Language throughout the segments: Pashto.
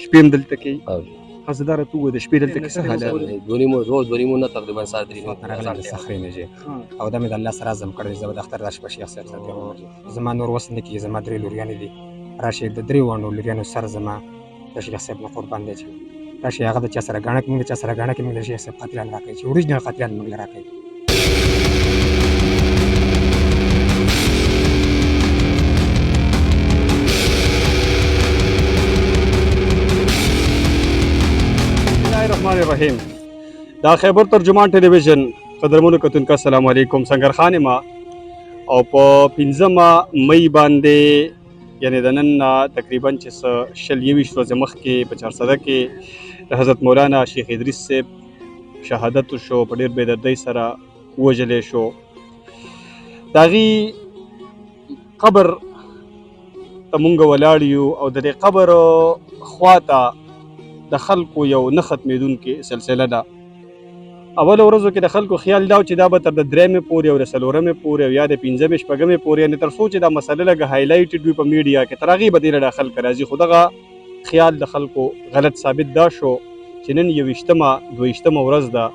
شپې هم دلته کوي. او ښځه دا راته ووایه د شپې دلته کې څه حالات دي؟ روز 2 نه تقریبا ساعت 3 راغلی د صخرې نه جې او دا مې د الله سره عزم کړی زه به د اختر دا شپه شیخ صاحب سره تېروم. زما نور وس نه کېږي، زما 3 لورګانې دي. راشئ د 3 واړو لورګانو سر زما د شیخ صاحب نه قربان دی چې راشئ هغه د چا سره ګاڼه کې موږ د چا سره ګاڼه کې موږ د شیخ صاحب قاتلان راکوي چې اوریجنل قاتلان موږ له راکوي. بسم الله الرحمن الرحیم. دا خیبر ترجمان ټلویزیون قدرمنو کتونکو السلام علیکم. سنگرخان ما او په 15 مئی باندې یعنی د نن تقریبا چې 20 ورځې مخکې په 400 کې د حضرت مولانا شیخ ادریس صاحب شهادت شو، په ډېر بې دردۍ سره ووژلی شو. د هغې قبر ته مونږ ولاړ یو او د دې قبر خواته د خلکو یو نه ختمېدونکې سلسله ده. اولو ورځو کې د خلکو خیال دا و چې دا به تر د 3مې پورې او د 4مې پورې او یا د 5مې 6مې پورې یعنې تر څو چې دا مسله لږه هایلایټډ وي په میډیا کې تر هغې به دې له خلک راځي. خو دغه خیال د خلکو غلط ثابت دا شو چې نن 21مه 22مه ورځ ده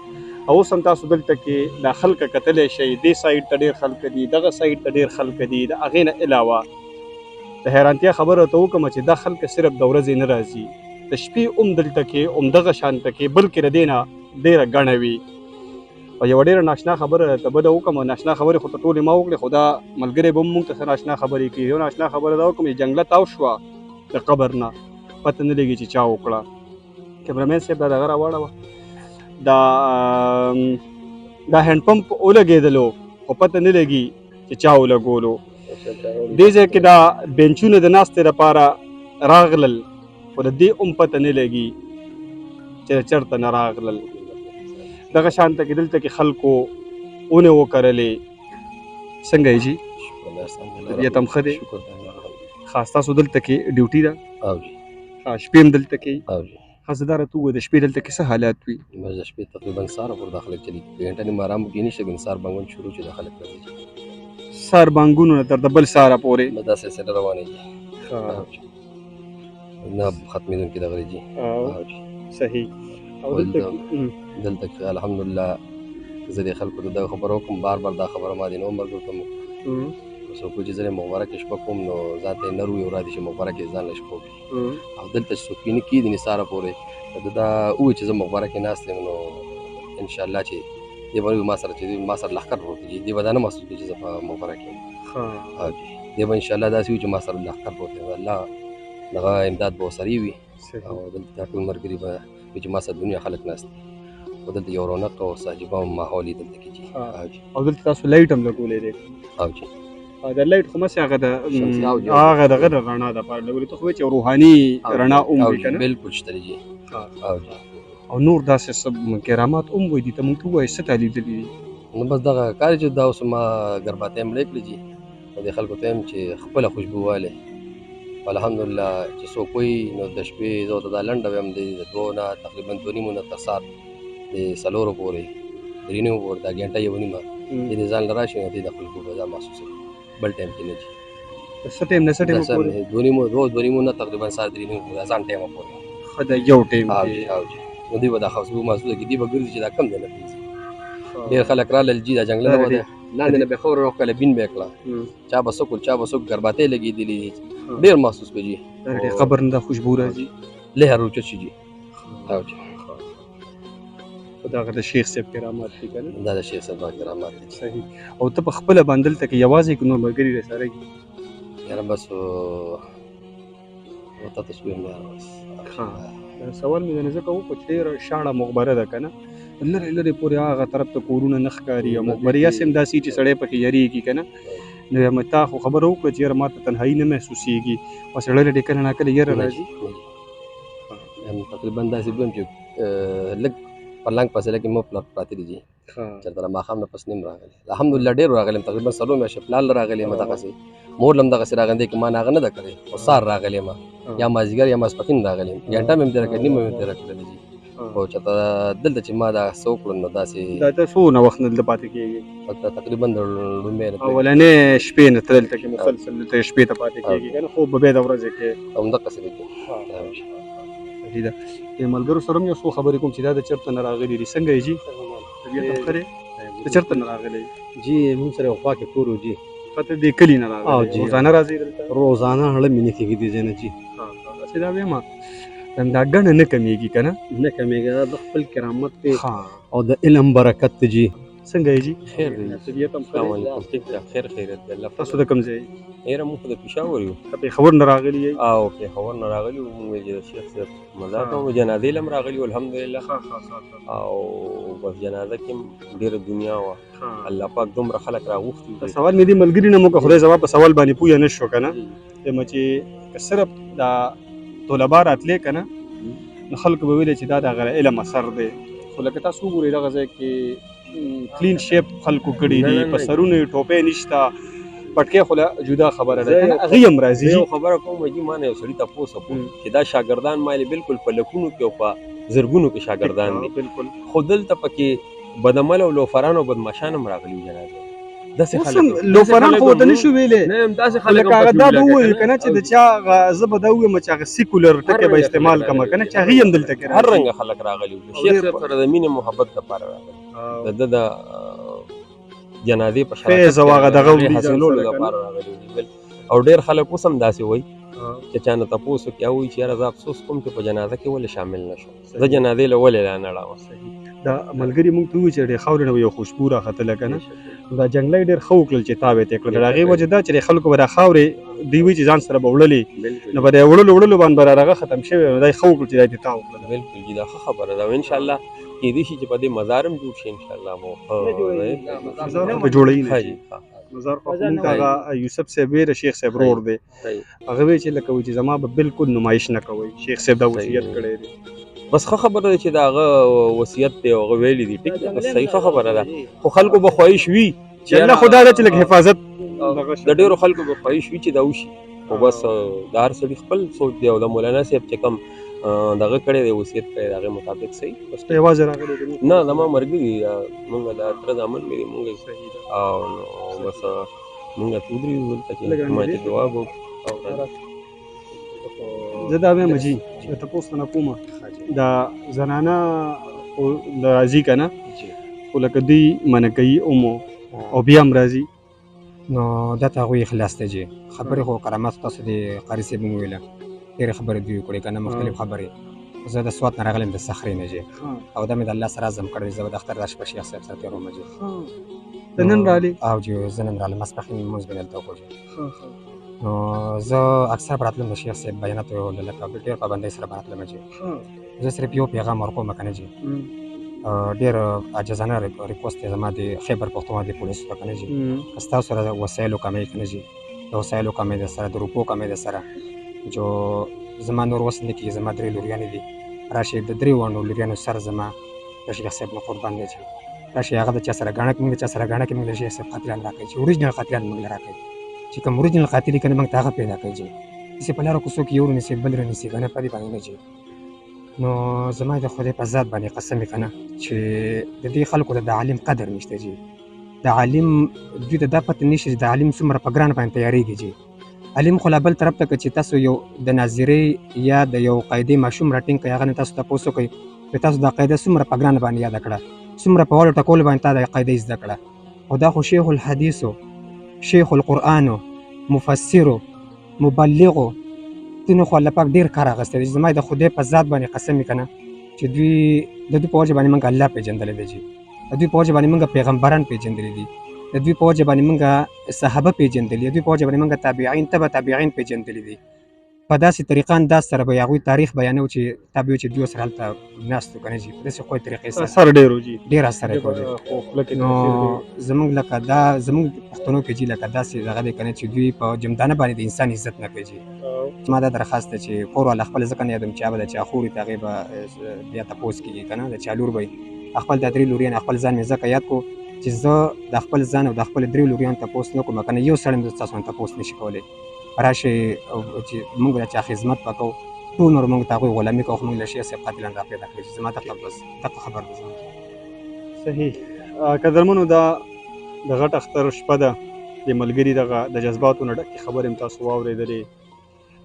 او اوس هم تاسو دلته کې دا خلک کتلی شئ. دې سایډ ته ډېر خلک دي، دغه سایډ ته ډېر خلک دي. د هغې نه علاوه د حیرانتیا خبره ته وکړم چې دا خلک صرف د ورځې نه راځي، د شپې هم دلته کې همدغه شانته کې بلکې د دې نه ډېره ګڼه وي. او یوه ډېره ناشنا خبره ته بله وکړم، ناشنا خبرې خو ته ټولې ما وکړې، خو دا ملګری به هم موږ ته څه ناشنا خبرې کوي. یو ناشنا خبره دا وکړم چې جنګله تاو شوه د قبر نه، پته نه لګي چې چا وکړه. کیمرامین صاحب دا دغه راواړوه، دا هینډ پمپ ولګېدلو خو پته نه لګي چې چا ولګولو. دې ځای کې دا بینچونه د ناستې لپاره راغلل خو د دې هم پته نه لګي چې چېرته نه راغلل. دغه شانته کې دلته کې خلکو اونې وکرلې. څنګه یې جي طبیعت هم ښه دی؟ ښه ستاسو دلته کې ډیوټي ده؟ شپې هم دلته کوي؟ ښځه دا راته ووایه د شپې دلته کې څه حالات وي؟ بس د شپې تقریبا سهار پورې دا خلک چلي ګنټه نیمه ارام وکړي نشته ګنې سهار بانګونه شروع چې دا خلک راځي سهار بانګونو نه تر د بل سهاره پورې دا سلسله روانېږي نه ختمېدونکې دغه دی. صحیح. او دلته کې الحمدلله زه د خلکو ته دا خبره وکړم، بار بار دا خبره ما دې نه ملګرو ته څوک چې زه مبارکې شپه کوم نو ځان ته یې نه روي ورادي چې مبارکې ځان له شپه وکړي او دلته چې څوک نه کېږي نثاره پورې دا ووایي چې زه مبارکې ناست یم نو انشاءالله چې دې به ما سره چې ما سره لښکر پروت دی دې به دا نه محسوس کړي چې زه په مبارک یم. دې به انشاءالله داسې وي چې ما سره لښکر پروت دی، الله دغه امداد به ورسره وي او دلته دا ټول ملګري به وي چې ما سره دنیا خلک ناست دي او دلته یو رونق او عجیبه ماحول یې دلته کې او دلته تاسو لایټ هم لګولی دی؟ او جي دا لایټ خو مسې هغه دغه د رڼا دپاره لګولې ته خو وایې چې روحاني رڼا هم وي که نه؟ بلکل شته دی جي. او نور داسې څه کرامات هم وایي دي ته مونږ ته ووایه څه تا لیدلي دي؟ نو بس دغه کار چې دا اوس ما ګرباتۍ مړې کړې جي او دې خلکو ته یم چې خپله خوشبووالی الحمدلله چې څوک وایي نو د شپې زه ورته دا لنډه ویم د 2 نه تقریبا 2 نه تر سهار د 4 پورې 3 پورې دا ګنټه یوه نیمه چې د ځان له راشي نو دې د خلکو به دا محسوسوي بل ټایم کې نه جي. څه ټایم نه څه ټایم پورې؟ 2 روز 2 نه تقریبا سهار 3 پورې ځان ټایمه پورې ښه دا یو ټایم او جي نو دوی به دا خوشبو محسوسه کړي، دوی به ګرځي چې دا کم دی نه پرېږدي. ډېر خلک رالل جي دا جنګله نه وه لاندې نه به خاوره راوښکله بین به یې کړه چا به څه کول چا به څوک ګرباتۍ لګېدلي دي ډېر محسوس کړه جي. قبر نه دا خوشبو راځي لهر اوچت شي جي. او جي دغه د شیخ صاحب کرامات دي که نه؟ دا د شیخ صاحب کرامات دي. صحیح. او ته په خپله باندې دلته کې یوازې که نور ملګري راسره دي؟ یاره بس ورته ته شویم یاره بس. سوال مې ځنې ځکه وکړو چې ډېره شاړه مقبره ده که نه، لرې لرې پورې هغه طرف ته کورونه نه ښکاري او مقبرې هسې هم داسې چې سړی پکې یریږي که نه. نو یم تا خو خبره وکړه چې یاره ما ته تنهایي نه محسوسېږي او سړی له دې کله نا کله یره راځي. تقریبا داسې بیم چې لږ پر لنګ فاصله کې مو پلار پراته دي جي چېرته د ماښام نه پس نیم راغلی الحمدلله ډېر راغلی یم تقریبا 4 میاشتې پلار له راغلی یم دغسې مور له هم دغسې راغلی که ما نه هغه نه ده کړې خو سهار راغلی یم یا مازدیګر یا ماسپښین راغلی یم ګنټه مې هم تېره کړې نیمه مې تېره کړلې جي خو چېرته دلته چې ما دا څه وکړل نو داسې دا ته څونه وخت نه دلته پاتې کېږي؟ تقریبا د لومبۍ نه اولنۍ شپې نه ته دلته کې مسلسل دلته شپې ته پاتې کېږي که نه خوب به بیا د ورځې کې همدقسې دی صحیح ده. د ملګرو سره هم یو څو خبرې کوم چې دا د چېرته نه راغلي دي. څنګه یې جي؟ طبیعت هم ښه دی؟ د چېرته نه راغلی؟ جی موږ سره یو خوا کې کور و جی. ته د کلي نه او راغلی؟ جی. روزانه راځې دلته؟ روزانه هړه مې نه کېږي دې ځای نه جی. داسې دا وایم دا ګڼه نه کمیږي که نه؟ نه کمیږي، دا د خپل کرامت دی او د علم برکت دی جی. څنګه یې جي؟ خیر دی. طبیعت هم ښه السلام دی؟ علیکم. ټیک ټاک خیر خیریت دی. الله تاسو د کوم ځای؟ یاره موږ خو د پېښور یو. ته پېښور نه راغلي یئ؟ او پېښور نه راغلي وو. موږ چې د شیخ صاحب مزار ته وو، جنازې له هم راغلي وو الحمدلله. او بس جنازه کې هم ډېره دنیا وه. الله پاک دومره خلک راغوښتي دي. سوال مې دې ملګري نه مو که خدای زما په سوال باندې پوه نه شو که نه، یم چې که صرف دا طلبا راتلې که نه نو خلکو به ویلې چې دا د هغه علم اثر دی. خو لکه تاسو وګورئ دغه ځای کې کلین شیپ خلکو کړي دي، په سرونو یې ټوپۍ نشته، پټکۍ خو له جدا خبره ده که نه، هغوی هم راځي. زه یو خبره کوم جي، ما نه یو سړي تپوس وکړو چې دا شاګردان ما یې بالکل په لکونو کې او په زرګونو کې شاګردان دي، خو دلته پکې بدعمله او لوفران او بدماشان هم راغلي وو جنازې. داسې خلک لوفران خو ورته نشو ویلی، نه هم داسې خلک لکه هغه دا به ووایو که نه چې د چا زه به دا ووایم چې هغه سیکولر ټکی به استعمال کړم که نه، چې هغوی هم دلته کې هر رنګه خلک راغلي وو. شیخ صاحب سره د مینې محبت لپاره راغلي، د ده د جنازې په فیض او هغه دغه حاصلولو لپاره راغلي وو. او ډېر خلک اوس هم داسې وایي چې چا نه تپوس وکړي او وایي چې یاره زه افسوس کوم چې په جنازه کې ولې شامل نه شوم، زه جنازې له ولې را نه اړوم. دا ملګري موږ ته ووایي چې ډېر خاورې نه به یو خوشبو راختله که نه، دا جنګلی ډېر ښه وکړل چې تاو یې ته کړل. د هغې وجه دا چې د خلکو به دا خاورې دوی وایي چې ځان سره به وړلې، نو به د وړلو باندې به رارغه ختم شوی نو دا یې ښه وکړل چې دا یې تاو کړل. بالکل جي، دا ښه خبره ده. او انشاءالله کېدای شي چې په دې مزار هم جوړ شي انشاءالله. مزار خو به جوړوي نه ښه شي. جي. مزار خو موږ ته هغه یوسف صاحب ویل شیخ صاحب رور دی، هغه وایي چې لکه وایي چې زما به بالکل نمایش نه کوئ، شیخ صاحب دا وصیت کړی دی. بس ښه خبره ده چې د هغه وصیت دی او هغه ویلي دي، ټیک ده، بس صحیح ښه خبره ده. خو خلکو به خواهش وي چې الله خو دا ده چې لږ حفاظت د ډېرو خلکو به خواهش وي چې دا وشي، خو بس د هر سړي خپل سوچ دی. او د مولانا صاحب چې کوم دغه کړی دی وصیت کړی د هغې مطابق صحیح. بس یوازې راغلی دی؟ نه زما ملګري مونږ د تره زامن مې دي، مونږ او بس مونږ ودرېږو دلته چې ما چې دعا به زه دا وایم جي چې تپوس نه کومه دا زنانه خو راځي که نه، خو لکه دوی منع کوي او بیا هم راځي نو دا ته هغوی اخلاص دی جي. خبرې خو کرامت تاسو د قاري صاحب هم وویله، ډېرې خبرې دوی وکړې که نه، مختلف خبرې. زه د سوات نه راغلی یم، د صخرې نه جي، او دا مې د الله سره عزم کړی زه به د اختر دا شپه شیخ صاحب سره تېروم جي. ته نن رالې؟ او جي زه نن رالم، ماسپښین لمونځ مې دلته وکړو جي. نو زه اکثر به راتلم د شیخ صاحب بیاناتو لکه ډېر پابندۍ سره به راتلم جي. زه صرف یو پیغام ورکوم که نه جي، ډېر عاجزانه ریکوست دی زما د خیبر پښتونخوا د پولیسو ته که نه جي، که ستاسو سره د وسایلو کمی که نه جي، د وسایلو کمی در سره، د روپو کمی در سره، جو زما نور وس نه کېږي، زما 3 لوریانې دي، راشئ د 3 ونو لوریانو سر زما د شیخ صاحب نه قربان دی جي. راشئ هغه د چا سره ګاڼه کې موږ د چا سره ګاڼه کې موږ د شیخ صاحب قاتلان راکړئ چې اوریجنل قاتلان موږ له راکړئ، چې کوم اوریجنل قاتل یې که نه موږ ته هغه پیدا کړئ جي. داسې په لارو کوڅو کې یو رانیسي بل رانیسي که نه، په دې باندې نه جي. نو زما د خدای په ذات باندې قسم یې که نه چې د دې خلکو ته د عالم قدر نشته جي. د عالم دوی ته دا پته نشي چې د عالم څومره په ګران باندې تیارېږي جي. عالم خو لا بل طرف ته که چې تاسو یو د ناظرۍ یا د یو قاعدې ماشوم راټینګ کړئ، هغه نه تاسو تپوس وکړئ چې تاسو دا قاعده څومره په ګران باندې یاده کړه، څومره په واړو ټکولو باندې تا دا قاعده زده کړه. خو دا خو شیخ الحدیثو، شیخ القرآنو، مفسرو، مبلغو، دوی نه خو الله پاک ډېر کار اخیستی دی. زما د خدای په ذات باندې قسم یې که نه چې دوی د دوی په وجه باندې موږ الله پېژندلی دی جي، د دوی په وجه باندې موږ پیغمبران پېژندلي دي، د دوی په وجه باندې موږ صحابه پېژندلي، د دوی په وجه باندې موږ تابعین تبع تابعین پېژندلي دي. په داسې طریقه انداز سره به هغوی تاریخ بیانوي چې تابع چې دوی سره هلته ناست وو که نه جي، په داسې ښوی طریقې سره اثر ډېر و جي، ډېر اثر یې کړی. نو زموږ لکه دا زموږ پښتنو کې جي لکه داسې دغه دی که نه چې دوی په جمدانه باندې د انسان عزت نه کوي جي. زما دا درخواست دی چې کور والا خپل ځکه نه یادوم چې هغه به د چا خور وي، د هغې به بیا تپوس کېږي که نه، د چا لور به وي، خپل دا 3 لوریان خپل ځان مې ځکه یاد کړو چې زه د خپل ځان او د خپلو 3 لوریانو تپوس نه کوم که نه، یو سړی هم تاسو نه تپوس نه شي کولی. راشئ چې موږ د چا خدمت به کوو، ټول نور موږ ته هغوی غلامي کوو، خو موږ له شیخ صاحب قاتلان را پیدا کړي. زما دغه بس دغه خبر ده. صحیح. قدرمنو دا د غټ اختر شپه ده، د ملګري دغه د جذباتو نه ډکې خبرې هم تاسو واورېدلې،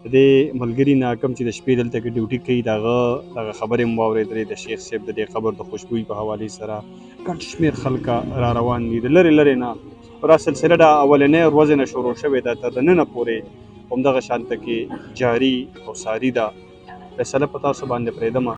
د دې ملګري نه کوم چې د شپې دلته کې ډیوټي کوي دغه خبرې مو واورېدلې د شیخ صاحب د دې قبر د خوشبویي په حوالې سره ګڼ شمېر خلکه را روان دي د لرې لرې نه دا سلسله د اولنۍ ورځې نه شروع شوې ده تر د ننه پورې همدغه شانته کې جاري او ساري ده. فیصله په تاسو باندې پرېږدمه